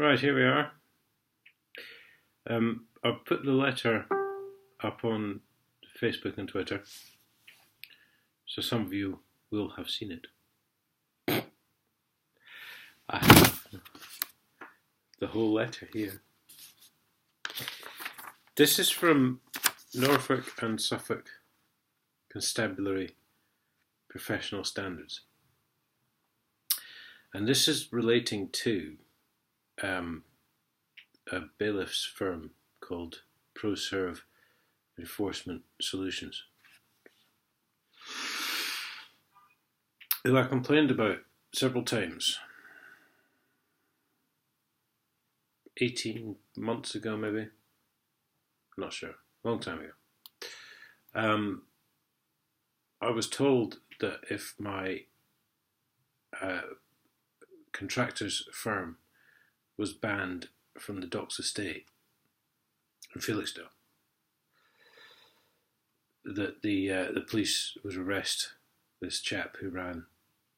Right, here we are. I've put the letter up on Facebook and Twitter, so some of you will have seen it. I have the whole letter here. This is from Norfolk and Suffolk Constabulary Professional Standards. And this is relating to a bailiff's firm called ProServe Enforcement Solutions, who I complained about several times. 18 months ago, maybe. Not sure. Long time ago. I was told that if my contractor's firm was banned from the Docks Estate in Felixstowe, that the police would arrest this chap who ran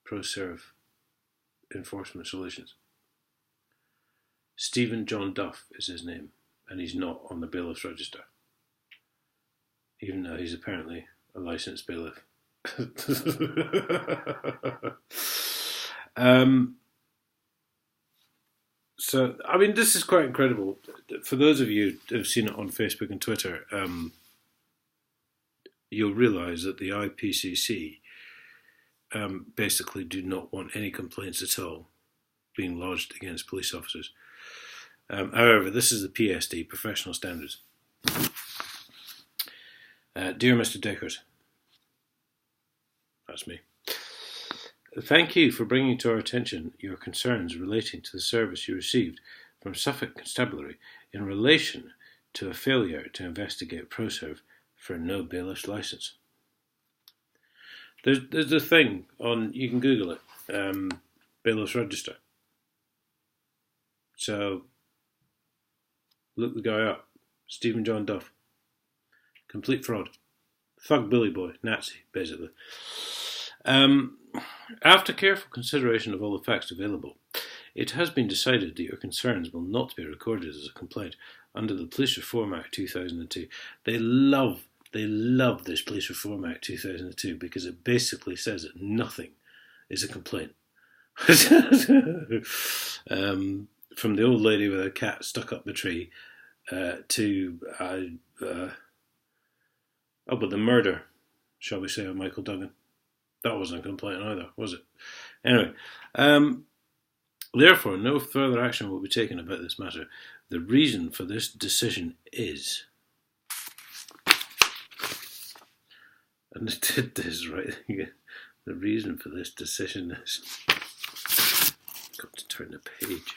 ProServe Enforcement Solutions. Stephen John Duff is his name, and he's not on the bailiff's register, even though he's apparently a licensed bailiff. So, I mean, this is quite incredible. For those of you who have seen it on Facebook and Twitter, you'll realise that the IPCC basically do not want any complaints at all being lodged against police officers. However, this is the PSD, Professional Standards. Dear Mr. Deckers, that's me. Thank you for bringing to our attention your concerns relating to the service you received from Suffolk Constabulary in relation to a failure to investigate ProServe for no bailiff's licence. There's a thing on, you can Google it, bailiff's register. So, look the guy up. Stephen John Duff. Complete fraud. Thug Billy Boy. Nazi, basically. After careful consideration of all the facts available, it has been decided that your concerns will not be recorded as a complaint under the Police Reform Act 2002. They love this Police Reform Act 2002 because it basically says that nothing is a complaint. From the old lady with her cat stuck up the tree to the murder, shall we say, of Michael Duggan. That wasn't a complaint either, was it? Anyway, therefore, no further action will be taken about this matter. The reason for this decision is, and I did this right. The reason for this decision is, got to turn the page.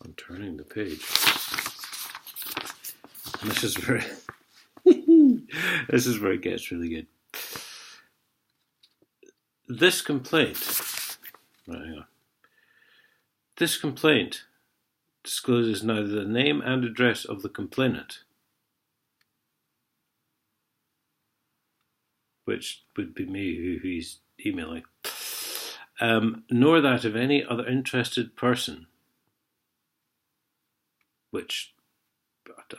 I'm turning the page. And this is where this is where it gets really good. This complaint, right, hang on. This complaint discloses neither the name and address of the complainant, which would be me who he's emailing, nor that of any other interested person, which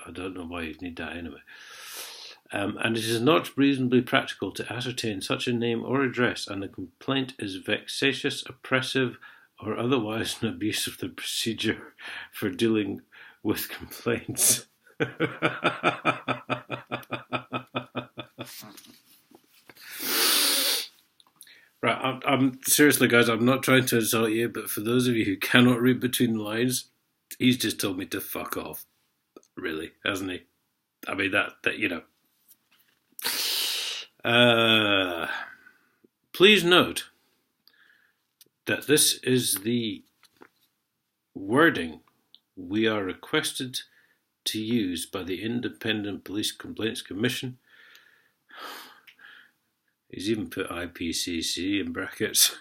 I don't know why you'd need that anyway. And it is not reasonably practical to ascertain such a name or address, and the complaint is vexatious, oppressive, or otherwise an abuse of the procedure for dealing with complaints. Right, I'm seriously, guys, I'm not trying to insult you, but for those of you who cannot read between the lines, he's just told me to fuck off. Really, hasn't he? I mean, that you know. Please note that this is the wording we are requested to use by the Independent Police Complaints Commission. He's even put IPCC in brackets.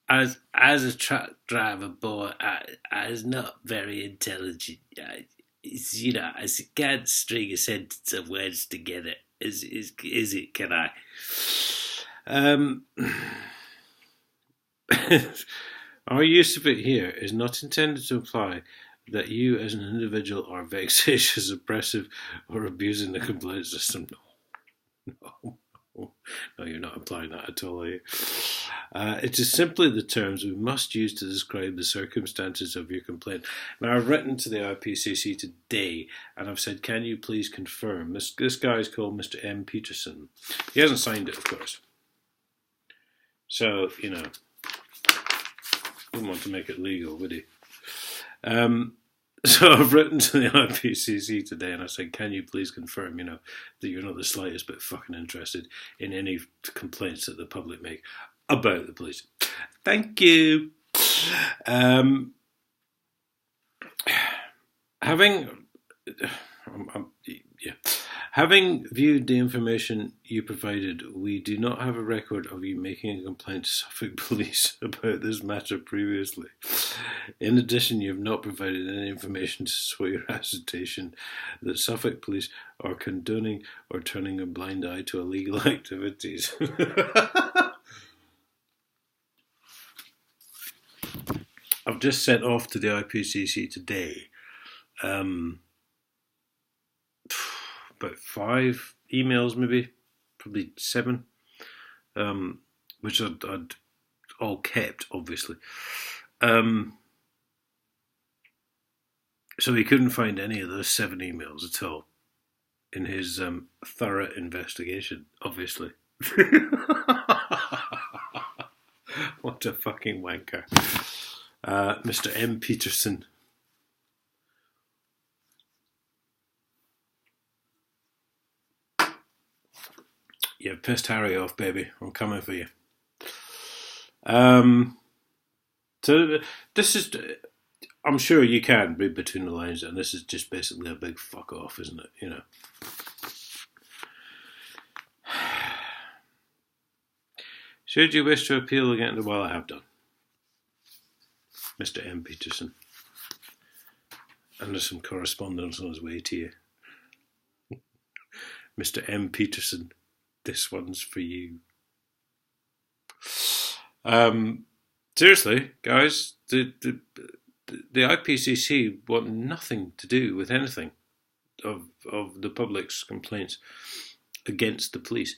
As a truck driver boy, I was not very intelligent. I can't string a sentence of words together. Is it? Can I? Our use of it here is not intended to imply that you as an individual are vexatious, oppressive, or abusing the complaint system. No. No, you're not implying that at all, are you? It is simply the terms we must use to describe the circumstances of your complaint. Now, I've written to the IPCC today, and I've said, can you please confirm? This guy is called Mr. M. Peterson. He hasn't signed it, of course. So, wouldn't want to make it legal, would he? So I've written to the IPCC today and I said, can you please confirm, that you're not the slightest bit fucking interested in any complaints that the public make about the police. Thank you. Having viewed the information you provided, we do not have a record of you making a complaint to Suffolk Police about this matter previously. In addition, you have not provided any information to support your assertion that Suffolk Police are condoning or turning a blind eye to illegal activities. I've just sent off to the IPCC today about 5 emails, maybe, probably 7, which I'd all kept, obviously. So he couldn't find any of those 7 emails at all in his thorough investigation, obviously. What a fucking wanker. Mr. M. Peterson. You've pissed Harry off, baby. I'm coming for you. So this is... I'm sure you can read between the lines, and this is just basically a big fuck off, isn't it? Should you wish to appeal against... Well, I have done. Mr. M. Peterson. And there's some correspondence on his way to you. Mr. M. Peterson. This one's for you. Seriously, guys, the IPCC want nothing to do with anything of the public's complaints against the police.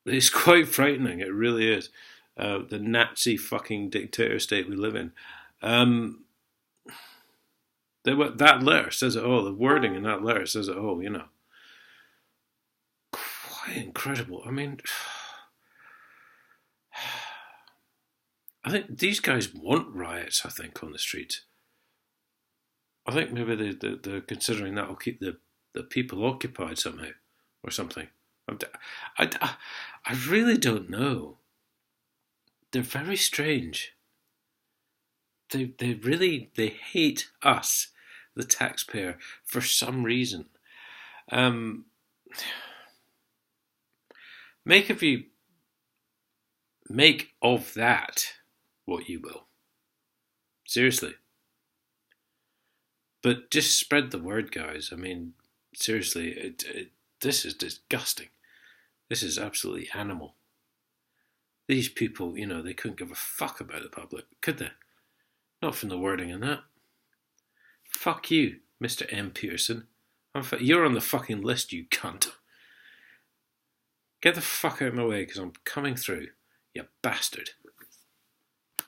It's quite frightening, it really is. The Nazi fucking dictator state we live in. That letter says it all. The wording in that letter says it all, Quite incredible. I mean, I think these guys want riots, I think, on the streets. I think maybe they're considering that will keep the people occupied somehow or something. I really don't know. They're very strange. They hate us, the taxpayer, for some reason. Make of that what you will. Seriously. But just spread the word, guys. I mean, seriously, this is disgusting. This is absolutely animal. These people, they couldn't give a fuck about the public, could they? Not from the wording in that. Fuck you, Mr. M. Pearson. You're on the fucking list, you cunt. Get the fuck out of my way, because I'm coming through, you bastard.